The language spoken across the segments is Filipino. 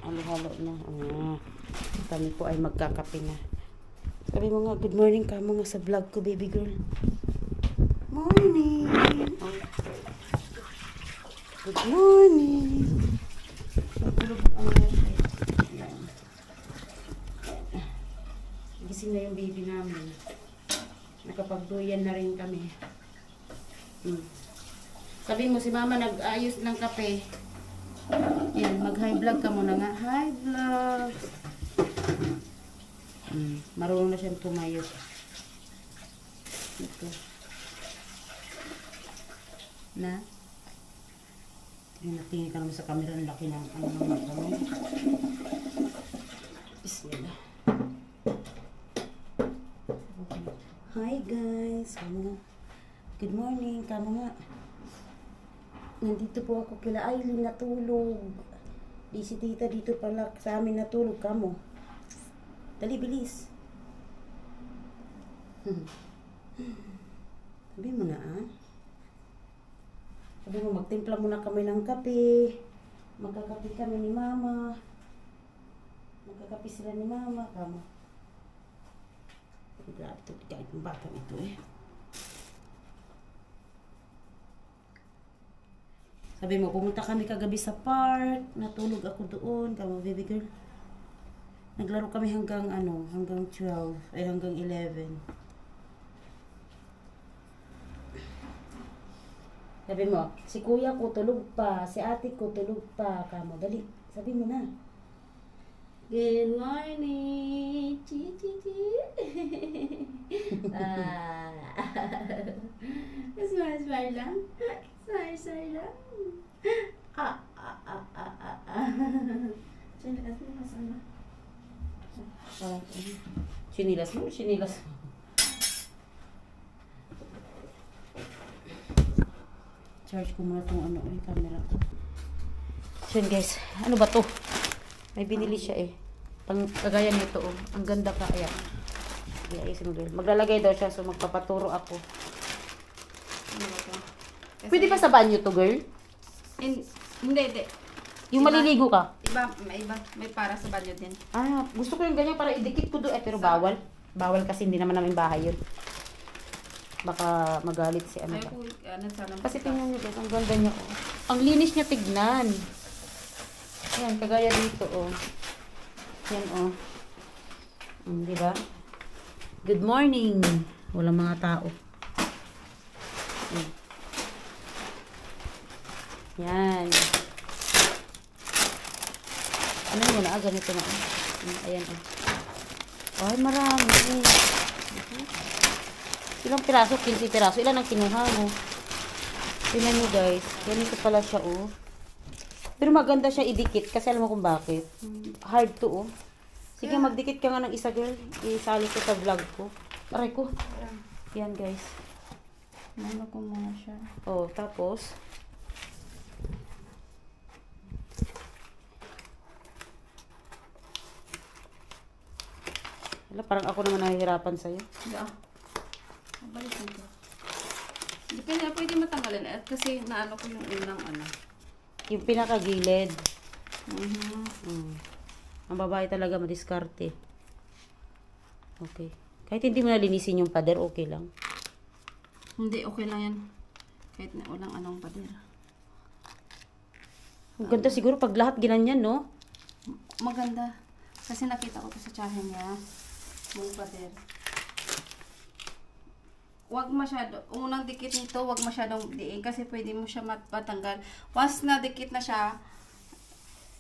Halo-halo na. Kami po ay magkakape na. Sabi mo nga, good morning ka mo nga sa vlog ko, baby girl. Morning. Good morning. Natulog ang yan. Gising na yung baby namin. Nakapagduyan na rin kami. Sabi mo si mama nag-ayos ng kape. Yan, mag-high vlog ka muna nga. Hi vlog. Marunong na siyang tumayo. Ito. Na? Tingin ka naman sa camera. Ang laki ng mga kamay. Bismillah. Hi guys. Good morning. Kamu nga. Nandito po ako kila Aileen natulog. Di si tita dito pala sa amin natulog kamo. Dali bilis. Sabi mo na Sabi mo magtimpla muna kami ng kape. Magkakape kami ni mama. Magkakape sila ni mama kamo. Grabe ito. Kahit ng batang ito Sabi mo, pumunta kami kagabi sa park. Natulog ako doon. Kamo, baby girl. Naglaro kami hanggang hanggang 12. Ay, hanggang 11. Sabi mo, si kuya ko tulog pa. Si ate ko tulog pa. Kamo, dali. Sabi mo na. Good morning. Chi. Smile lang. Smile lang. Sinilas mo. Charge ko muna itong camera ko. So yun guys, ano ba to? May binili siya kagaya nito Ang ganda ka, ayan. Maglalagay daw siya, so magpapaturo ako. Ano ba to? Pwede ba sa banyo to, girl? Hindi. Yung maliligo ka? May para sa banyo din. Gusto ko yung ganyan para idikit ko doon. Pero bawal. Bawal kasi hindi naman namin bahay yun. Baka magalit si ano ba. Kasi tingnan nyo guys, ang ganda niya Ang linis niya tignan. Yan, kagaya dito Yan diba? Good morning. Walang mga tao. Yan. Ano mo na? Ganito na. Ayan Ay, marami. Ilang piraso? 15 piraso. Ilan ang kinuha mo? Tingnan nyo guys. Ganito pala siya Pero maganda siya idikit. Kasi alam mo kung bakit. Hard to Sige, magdikit ka nga ng isa girl. Isali ko sa vlog ko. Aray ko. Yan guys. Ano ko muna siya. Tapos. Parang ako naman nahihirapan sa'yo. Balik nito. Hindi kaya pwede matanggalin kasi naano ko yung unang Yung pinakagilid. Ang babae talaga madiskarte. Okay. Kahit hindi mo nalinisin yung pader, okay lang. Hindi, okay lang yan. Kahit na walang anong pader. Ang ganda siguro pag lahat ginanyan, no? Maganda. Kasi nakita ko to sa tsahin niya. Yung pader. Huwag masyado. Unang dikit nito, huwag masyadong diin kasi pwede mo siya matanggal. Once na dikit na siya,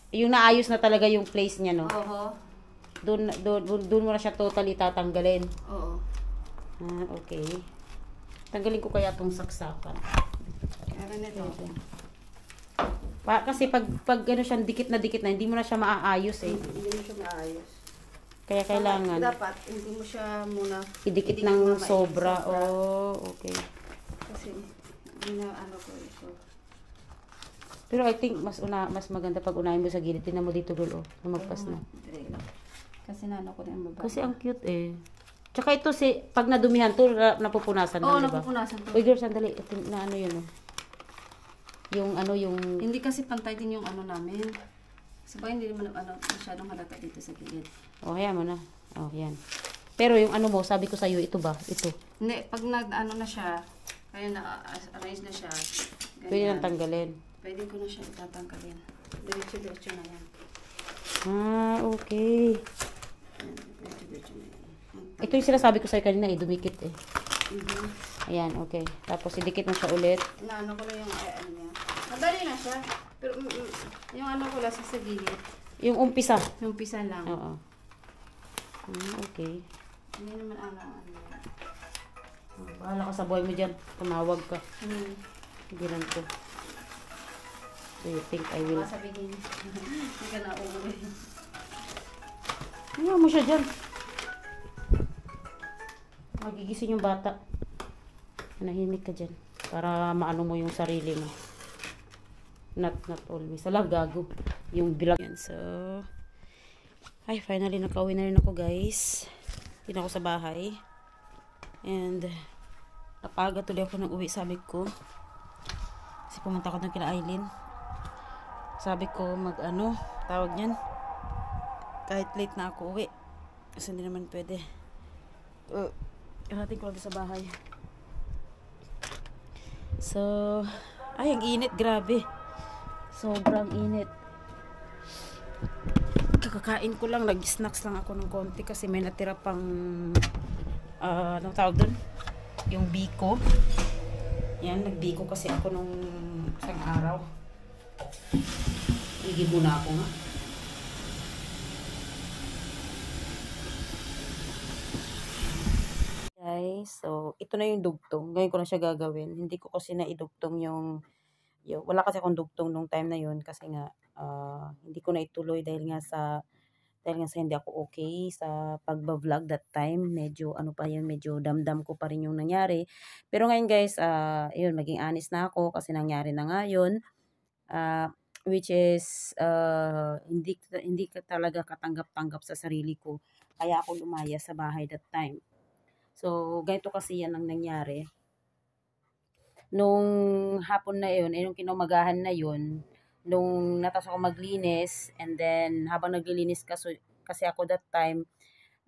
yung naayos na talaga yung place niya, no? Oo. Doon mo na siya totally tatanggalin. Oo. Okay. Tanggalin ko kaya tong saksakan. Kaya nito. Kasi pag siya dikit na, hindi mo na siya maaayos Hindi mo siya maayos. Kaya kailangan. Dapat, hindi mo siya muna idikit ng sobra. Okay. Kasi, ko ito. Pero I think mas maganda pag unahin mo sa gilid. Tingnan mo dito girl, lumagpas na. Kasi ko din ang babae. Kasi ang cute Tsaka ito pag nadumihan to, napupunasan Oo, diba? napupunasan to. Uy girl, sandali. Ito, yun Yung Hindi kasi pantay din yung namin. Sabay hindi naman masyadong halata dito sa gilid. Oh, ayan mo na. Oh, yan. Pero yung ano mo, sabi ko sa'yo, ito ba? Ito. Hindi, pag na siya, kaya na-arrange na siya. Ganyan. Pwede nang tanggalin. Pwede ko na siya itatanggalin. Diretso-diretso na yan. Ah, okay. Diretso-diretso na yan. Ito yung sinasabi ko sa'yo kanina eh, dumikit eh. Ayan, okay. Tapos idikit mo siya ulit. Naano ko na yung ano niya. Madali na siya. Pero yung ano ko lang sa gilid. Yung umpisa. Yung pisa lang. Oo. Okay. Hindi naman ano. Bahala ka sa buhay mo dyan. Tumawag ka. Gilan ko. Do you think I will? Sabihin. Hindi ka na uuwi. Ayaw mo siya dyan. Magigising yung bata. Manahimik ka dyan. Para maano mo yung sarili mo. Not always. Alam, gago. Yung bilag. Yan, so, ay, finally nakauwi na rin ako, guys. Hindi na ako sa bahay. And, napaga tuloy ako ng uwi, sabi ko. Kasi pumunta ako ng kila Aileen. Sabi ko, tawag niyan. Kahit late na ako uwi. Kasi hindi naman pwede. Harating ko lang sa bahay. So, ay, ang init, grabe. Sobrang init. Kakakain ko lang, nag-snacks lang ako ng konti kasi may natira pang anong tawag doon? Yung biko. Yan, nagbiko kasi ako nung isang araw. Igibo na ako nga. Guys, so ito na yung dugtong. Ngayon ko na siya gagawin. Hindi ko kasi naidugtong yung wala kasi akong dugtong nung time na yun kasi nga hindi ko na ituloy dahil nga sa hindi ako okay sa pagba-vlog that time. Medyo medyo damdam ko pa rin yung nangyari. Pero ngayon guys, yun, maging honest na ako kasi nangyari na nga yun. Which is hindi ka talaga katanggap-tanggap sa sarili ko. Kaya ako lumaya sa bahay that time. So, ganito kasi yan ang nangyari. Nung hapon na yun, nung kinumagahan na yun, nung natas ako maglinis, and then habang naglilinis kasi ako that time,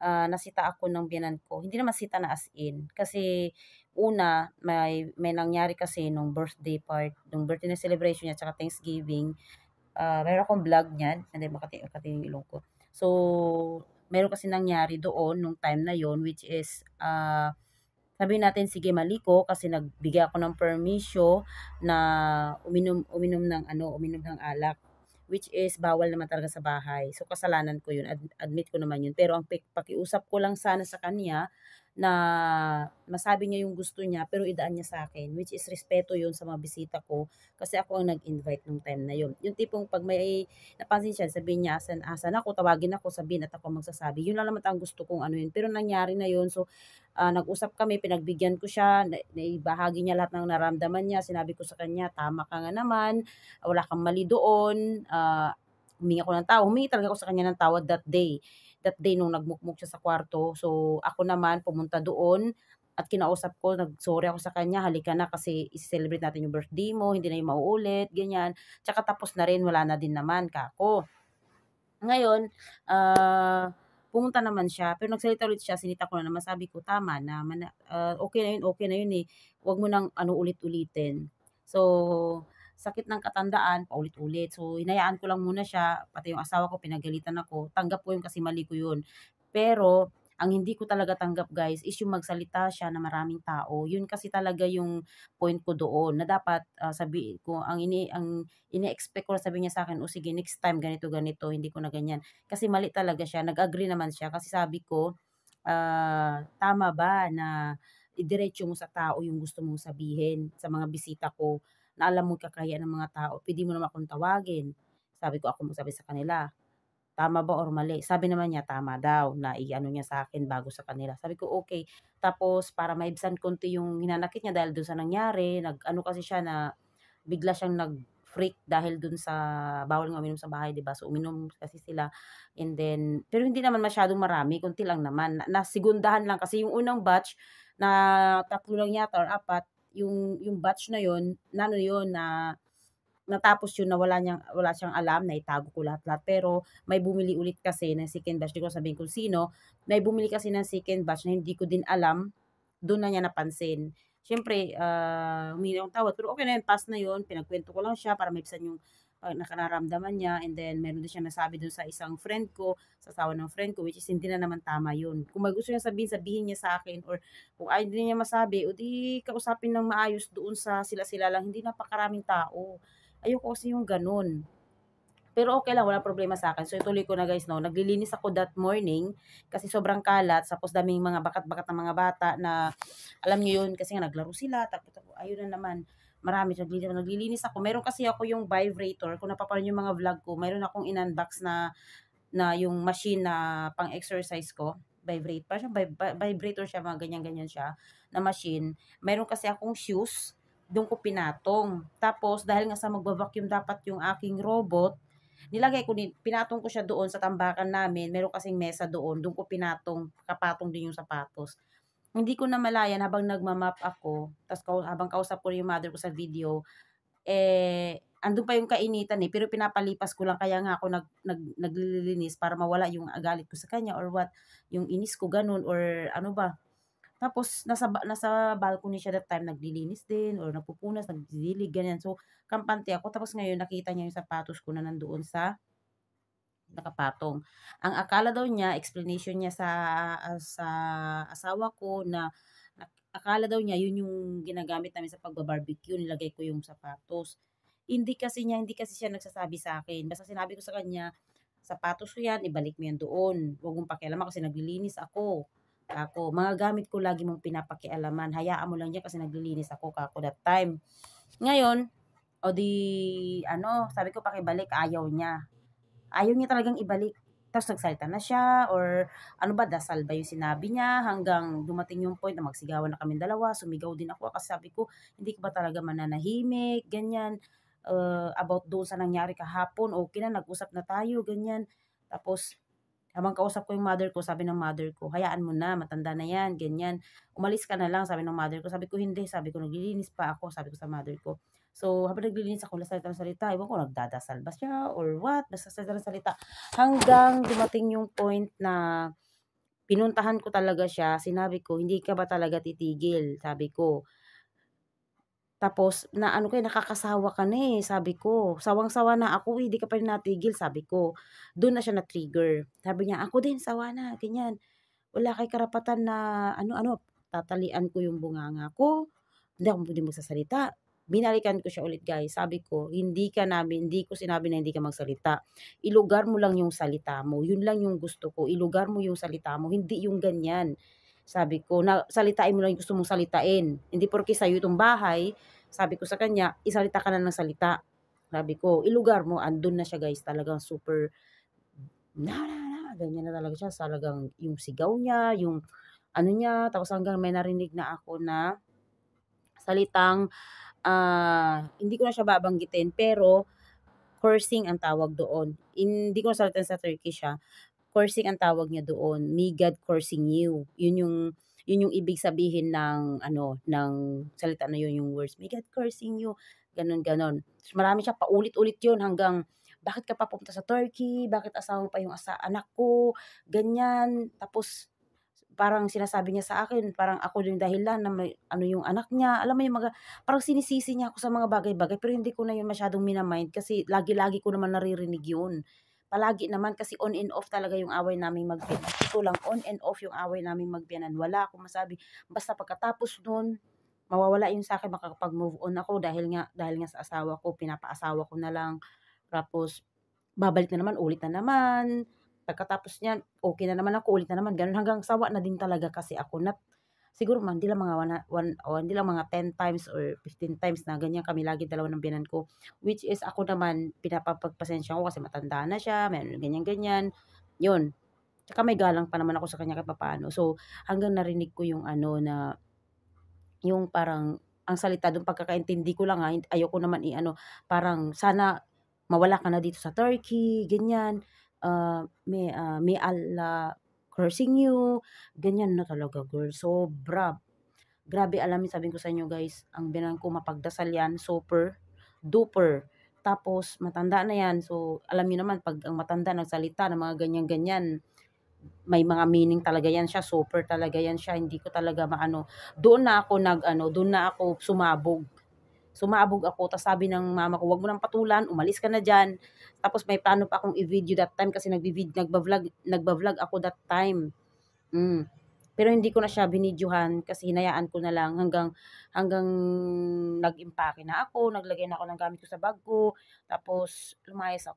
nasita ako ng biyanan ko. Hindi naman sita na as in. Kasi una, may nangyari kasi nung birthday na celebration niya, tsaka Thanksgiving. Mayroon akong vlog niyan. Hindi, makati yung ilong ko. So, meron kasi nangyari doon nung time na yon, which is sabihin natin sige maliko kasi nagbigay ako ng permission na uminom ng alak, which is bawal naman talaga sa bahay. So kasalanan ko yun, admit ko naman yun. Pero ang pakiusap ko lang sana sa kanya na masabi niya yung gusto niya pero idaan niya sa akin, which is respeto yun sa mga bisita ko kasi ako ang nag-invite nung time na yun. Yung tipong pag may napansin siya, sabihin niya asan ako, tawagin ako, sabihin at ako magsasabi. Yun lang naman ang gusto kong yun. Pero nangyari na yun. So nag-usap kami, pinagbigyan ko siya, naibahagi niya lahat ng naramdaman niya. Sinabi ko sa kanya, tama ka nga naman, wala kang mali doon. Humingi ako ng tawad. Humingi talaga ako sa kanya ng tawad that day nung nagmukmuk siya sa kwarto. So, ako naman, pumunta doon at kinausap ko, nag-sorry ako sa kanya, halika na kasi i-celebrate natin yung birthday mo, hindi na yung mauulit, ganyan. Tsaka tapos na rin, wala na din naman, kako. Ngayon, pumunta naman siya, pero nagsalita ulit siya, sinita ko na naman, sabi ko, tama na, okay na yun eh. Huwag mo nang ulit-ulitin. So, sakit ng katandaan, paulit-ulit. So, hinayaan ko lang muna siya, pati yung asawa ko, pinagalitan ako. Tanggap ko yun kasi mali ko yun. Pero, ang hindi ko talaga tanggap guys, is yung magsalita siya na maraming tao. Yun kasi talaga yung point ko doon, na dapat sabi ko, ang ini-expect ko na sabi niya sa akin, o sige, next time, ganito, hindi ko na ganyan. Kasi mali talaga siya, nag-agree naman siya, kasi sabi ko, tama ba na idiretso mo sa tao yung gusto mong sabihin sa mga bisita ko, na alam mo kakaya ng mga tao, pwede mo naman akong tawagin. Sabi ko, ako magsabi sa kanila, tama ba or mali? Sabi naman niya, tama daw, na i-ano niya sa akin bago sa kanila. Sabi ko, okay. Tapos, para maibsan konti yung hinanakit niya dahil doon sa nangyari, nag-ano kasi siya na, bigla siyang nag-freak dahil doon sa, bawal nga uminom sa bahay, diba? So, uminom kasi sila. And then, pero hindi naman masyadong marami, konti lang naman. Nasigundahan lang kasi yung unang batch, na 3 lang yata or 4, yung batch na yun, na natapos yun na wala siyang alam, na itago ko lahat-lahat. Pero may bumili ulit kasi ng second batch, di ko sabihin kung sino, may bumili kasi ng second batch na hindi ko din alam, dun na niya napansin. Siyempre, humingi akong tawad, pero okay na yun, pass na yun, pinagkwento ko lang siya para maibsan yung nararamdaman niya, and then meron din siya nasabi dun sa isang friend ko, sa asawa ng friend ko, which is hindi na naman tama yun. Kung may gusto niya sabihin, sabihin niya sa akin, or kung ayaw din niya masabi, o di kausapin ng maayos doon sa sila-sila lang, hindi napakaraming tao. Ayoko kasi yung ganun. Pero okay lang, walang problema sa akin. So, ituloy ko na guys, no. Naglilinis ako that morning kasi sobrang kalat. Tapos daming mga bakat-bakat ng mga bata na, alam niyo yun, kasi nga naglaro sila. Tapos ayun na naman, marami. Naglilinis ako. Meron kasi ako yung vibrator. Kung napapanood yung mga vlog ko, meron akong in-unbox na yung machine na pang-exercise ko. Parang vibrator siya, mga ganyan-ganyan siya, na machine. Meron kasi akong shoes, doon ko pinatong. Tapos, dahil nga sa magba-vacuum dapat yung aking robot, pinatong ko siya doon sa tambakan namin. Meron kasing mesa doon ko pinatong, kapatong din yung sapatos. Hindi ko namalayan habang nagma-map ako, tapos habang kausap ko yung mother ko sa video, andun pa yung kainitan pero pinapalipas ko lang, kaya nga ako naglilinis para mawala yung galit ko sa kanya or what, yung inis ko ganun or ano ba. Tapos nasa balcony siya that time, naglilinis din or nagpupunas, nagdidilig, ganyan. So, kampante ako. Tapos ngayon nakita niya yung sapatos ko na nandoon sa nakapatong. Ang akala daw niya, explanation niya sa asawa ko na akala daw niya yun yung ginagamit namin sa pagba-barbecue, nilagay ko yung sapatos. Hindi kasi siya nagsasabi sa akin. Basta sinabi ko sa kanya, sapatos ko yan, ibalik mo yan doon. Huwag mong pakialaman kasi naglilinis ako. Mga gamit ko lagi mong pinapakialaman. Hayaan mo lang yan kasi naglilinis ako that time. Ngayon, o di, sabi ko pakibalik, ayaw niya. Ayaw niya talagang ibalik. Tapos nagsalita na siya or ano ba, dasal ba yung sinabi niya hanggang dumating yung point na magsigawan na kami dalawa. Sumigaw din ako kasi sabi ko, hindi ka ba talaga mananahimik, ganyan. About doon sa nangyari kahapon, okay na, nag-usap na tayo, ganyan. Tapos, habang kausap ko yung mother ko, sabi ng mother ko, hayaan mo na, matanda na yan, ganyan. Umalis ka na lang, sabi ng mother ko. Sabi ko, hindi. Sabi ko, naglilinis pa ako, sabi ko sa mother ko. So, habang naglilinis ako, salita ng salita, ewan ko, nagdadasal ba siya or what, basta salita ng salita. Hanggang dumating yung point na pinuntahan ko talaga siya, sinabi ko, hindi ka ba talaga titigil, sabi ko. Tapos, nakakasawa ka na sabi ko. Sawang-sawa na ako, di ka pa rin natigil, sabi ko. Doon na siya na-trigger. Sabi niya, ako din, sawa na, ganyan. Wala kay karapatan na, tatalian ko yung bunganga ko. Hindi ako pwede magsasalita. Binalikan ko siya ulit, guys. Sabi ko, hindi ko sinabi na hindi ka magsalita. Ilugar mo lang yung salita mo. Yun lang yung gusto ko. Ilugar mo yung salita mo, hindi yung ganyan. Sabi ko, na salitain mo lang yung gusto mong salitain. Hindi porke sa'yo itong bahay, sabi ko sa kanya, isalita ka na ng salita. Sabi ko, ilugar mo, andun na siya guys, talagang super, ganyan na talaga siya. Talagang yung sigaw niya, yung ano niya, tapos hanggang may narinig na ako na salitang, hindi ko na siya babanggitin, pero cursing ang tawag doon. Hindi ko na salitan sa Turkish siya. Cursing ang tawag niya doon. May God cursing you. Yun yung ibig sabihin ng salita na yun, yung words. May God cursing you. Ganon, ganon. So, marami siya, paulit-ulit yun hanggang, bakit ka pa pumunta sa Turkey? Bakit asawa pa yung anak ko? Ganyan. Tapos, parang sinasabi niya sa akin, parang ako din dahilan na may, yung anak niya. Alam mo yung parang sinisisi niya ako sa mga bagay-bagay, pero hindi ko na yun masyadong minamind kasi lagi-lagi ko naman naririnig yun. Palagi naman kasi on and off talaga yung away naming magbiyanan. Ito lang, on and off yung away naming magbiyanan. Wala akong masabi. Basta pagkatapos nun, mawawala yun sa akin, makakapag-move on ako dahil nga sa asawa ko, pinapaasawa ko na lang. Tapos, babalik na naman, ulit na naman. Pagkatapos niyan, okay na naman ako, ulit na naman. Ganun hanggang sawa na din talaga kasi ako. Siguro man, hindi lang mga 10 times or 15 times na ganyan kami lagi dalawa ng biyanan ko. Which is ako naman, pinapapagpasensya ko kasi matanda na siya, may ganyan-ganyan. Yun. Tsaka may galang pa naman ako sa kanya kahit papaano. So, hanggang narinig ko yung na, yung parang, ang salita doon, pagkakaintindi ko lang ayoko naman parang sana mawala ka na dito sa Turkey, ganyan. May Allah cursing you, ganyan na talaga girl. Sobra. Grabe, sabihin ko sa inyo guys, ang binan ko mapagdasal yan, super duper. Tapos matanda na yan. So, alam niyo naman, pag ang matanda nagsalita ng mga ganyan-ganyan, may mga meaning talaga yan siya. Super talaga yan siya. Hindi ko talaga maano. Doon na ako sumabog. Sumabog ako. Tapos sabi ng mama ko, wag mo nang patulan, umalis ka na dyan. Tapos may plano pa akong i-video that time kasi nagba-vlog ako that time. Pero hindi ko na siya binidyohan kasi hinayaan ko na lang hanggang nag-impake na ako, naglagay na ako ng gamit ko sa bag ko, tapos umalis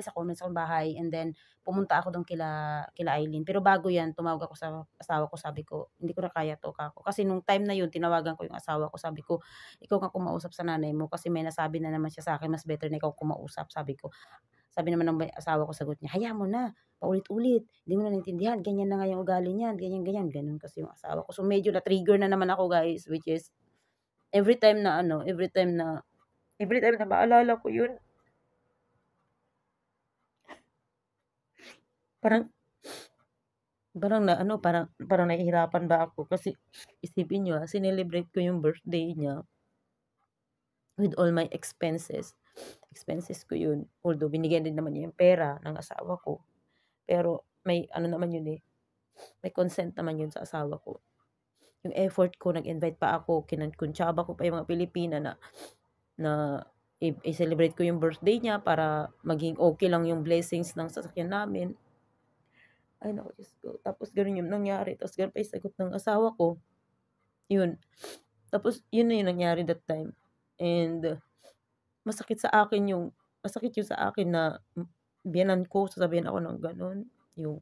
ako ng bahay, and then pumunta ako doon kila Eileen. Pero bago yan, tumawag ako sa asawa ko, sabi ko, hindi ko na kaya to, kako. Kasi nung time na yun, tinawagan ko yung asawa ko, sabi ko, ikaw nga kumausap sa nanay mo kasi may nasabi na naman siya sa akin, mas better na ikaw kumausap, sabi ko. Sabi naman ng asawa ko, sagot niya, hayaan mo na, paulit-ulit, hindi mo na naintindihan, ganyan na nga yung ugali niyan, ganyan, ganun kasi yung asawa ko. So medyo na-trigger na naman ako, guys, which is, every time na maalala ko yun, parang parang nahihirapan ba ako kasi isipin niyo, sinelebrate ko yung birthday niya with all my expenses. Expenses ko yun. Although binigyan din naman niya yung pera ng asawa ko. Pero may ano naman yun eh. May consent naman yun sa asawa ko. Yung effort ko, nag-invite pa ako, kinuntsaba ko pa yung mga Pilipina na i-celebrate ko yung birthday niya para maging okay lang yung blessings ng sasakyan namin. Ay, naku, Diyos ko. Tapos, ganun yung nangyari. Tapos, ganun pa yung sagot ng asawa ko. Yun. Tapos, yun na yung nangyari that time. And, masakit yun sa akin na biyanan ko, sasabihin ako ng ganun. Yung,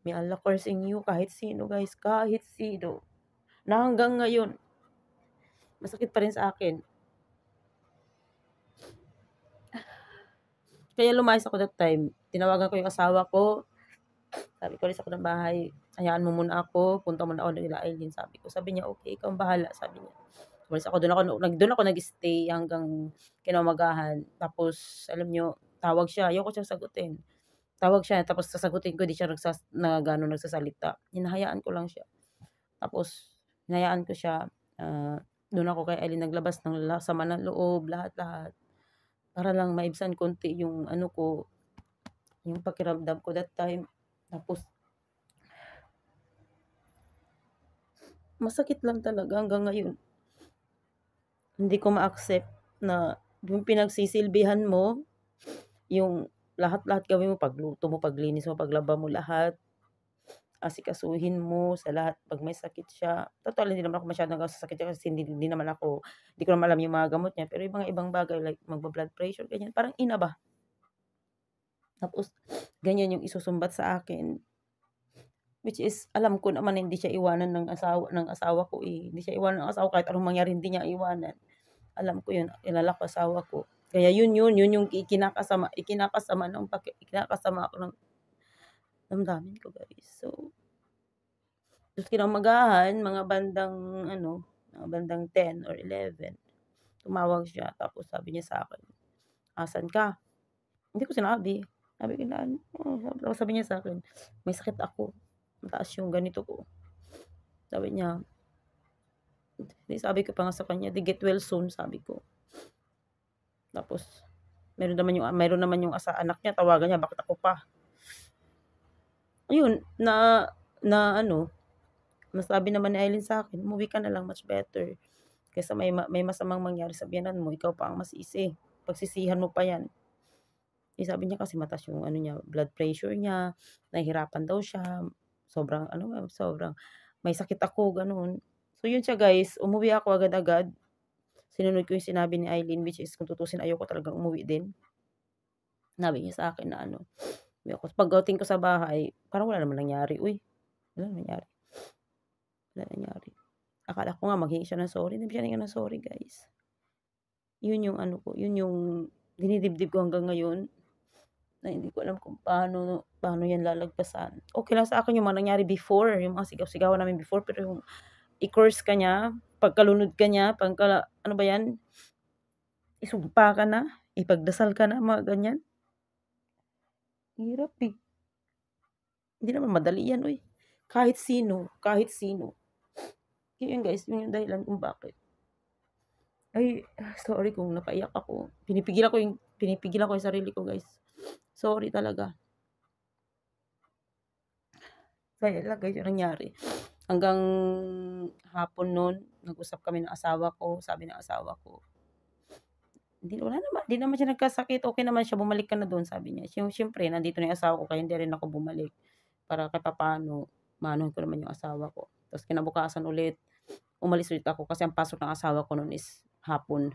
may Allah cursing you, kahit sino, guys. Kahit sino. Na hanggang ngayon, masakit pa rin sa akin. Kaya lumayas ako that time. Tinawagan ko yung asawa ko. Sabi ko, alis ako ng bahay. Hayaan mo muna ako. Punta muna ako nila Eileen. Sabi ko. Sabi niya, okay, ikaw ang bahala. Sabi niya. Umalis ako. Doon ako nag-stay hanggang kinamagahan. Tapos, alam niyo, tawag siya. Ayoko siyang sagutin. Tawag siya. Tapos, sasagutin ko. Di siya nagsasalita. Hinahayaan ko lang siya. Tapos, hinayaan ko siya. Doon ako kay Eileen naglabas ng sama ng loob. Lahat-lahat. Para lang maibsan konti yung ano ko. Yung pakiramdam ko that time. Tapos, masakit lang talaga hanggang ngayon. Hindi ko ma-accept na yung pinagsisilbihan mo, yung lahat-lahat gawin mo, pagluto mo, paglinis mo, paglaba mo, lahat. Asikasuhin mo sa lahat pag may sakit siya. Total, hindi naman ako masyadong sa sakit kasi hindi ko naman alam yung mga gamot niya. Pero yung mga ibang bagay like magba-blood pressure, ganyan, parang ina ba? Tapos, ganyan yung isusumbat sa akin. Which is, alam ko naman hindi siya iwanan ng asawa ko eh. Hindi siya iwanan ng asawa ko kahit anong mangyari hindi niya iwanan. Alam ko yun, kilala ko asawa ko. Kaya yun yung ikinakasama ako ng damdamin ko, guys. So, tapos kinamagahan, mga bandang 10 or 11, tumawag siya. Tapos sabi niya sa akin, asan ka? Hindi ko sinabi. Sabi niya sa akin, may sakit ako. Mataas yung ganito ko. Sabi niya, sabi ko pa nga sa kanya, get well soon, sabi ko. Tapos, meron naman yung anak niya, tawagan niya, bakit ako pa? Ayun, nasabi naman ni Eileen sa akin, umuwi ka na lang, much better. Kaysa may masamang mangyari sa biyanan mo, ikaw pa ang masisi. Pagsisihan mo pa yan. Sabi niya kasi mataas yung blood pressure niya, nahihirapan daw siya, sobrang may sakit ako, ganun. So yun siya, guys, umuwi ako agad-agad. Sinunod ko yung sinabi ni Eileen, which is kung tutusin ayoko talagang umuwi din. Sabi niya sa akin na pag-outing ko sa bahay, parang wala naman nangyari. Wala nangyari. Akala ko nga maghingi siya ng sorry, hindi siya nangyari ng sorry, guys. Yun yung yun yung dinidibdib ko hanggang ngayon. Na hindi ko alam kung paano yan lalagpasan. Okay lang sa akin yung mga nangyari before, yung mga sigaw-sigawan namin before, pero yung i-curse ka niya, pagkalunod ka niya, isumpa ka na, ipagdasal ka na, mga ganyan. Hirap eh. Hindi naman madali yan, Kahit sino. Yun guys, yun yung dahilan kung bakit. Ay, sorry kung napaiyak ako. Pinipigilan ko yung sarili ko, guys. Sorry talaga. Kaya lang guys, yung nangyari. Hanggang hapon nun, nag-usap kami ng asawa ko. Sabi ng asawa ko, di naman siya nagkasakit. Okay naman siya, bumalik ka na doon, sabi niya. Siyempre, nandito na yung asawa ko, kaya hindi rin ako bumalik. Para kahit papaano, manuhin ko naman yung asawa ko. Tapos kinabukasan ulit, umalis ulit ako kasi ang pasok ng asawa ko noon is hapon.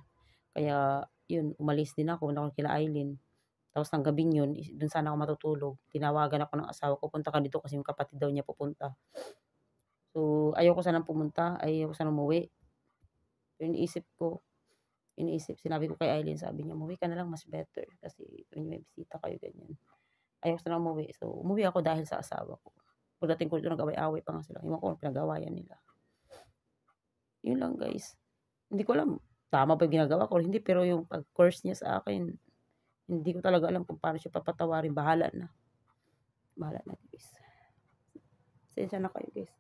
Kaya, yun, umalis din ako kila Aileen. Tapos ng gabing yun, dun sana ako matutulog. Tinawagan ako ng asawa ko, punta ka dito kasi yung kapatid daw niya pupunta. So, ayoko sanang pumunta, ayoko sanang umuwi. Pero sinabi ko kay Aileen, sabi niya, umuwi ka na lang, mas better. Kasi when may bisita kayo, ganyan. Ayoko sanang umuwi. So, umuwi ako dahil sa asawa ko. Pagdating ko dito, nag-away-away pa nga sila. Iwan ko, pinag-awayan nila. Yun lang, guys. Hindi ko alam, tama ba yung ginagawa ko? Hindi, pero yung pag-curse niya sa akin, hindi ko talaga alam kung paano siya papatawarin. Bahala na. Bahala na, guys. Sensya na kayo, guys.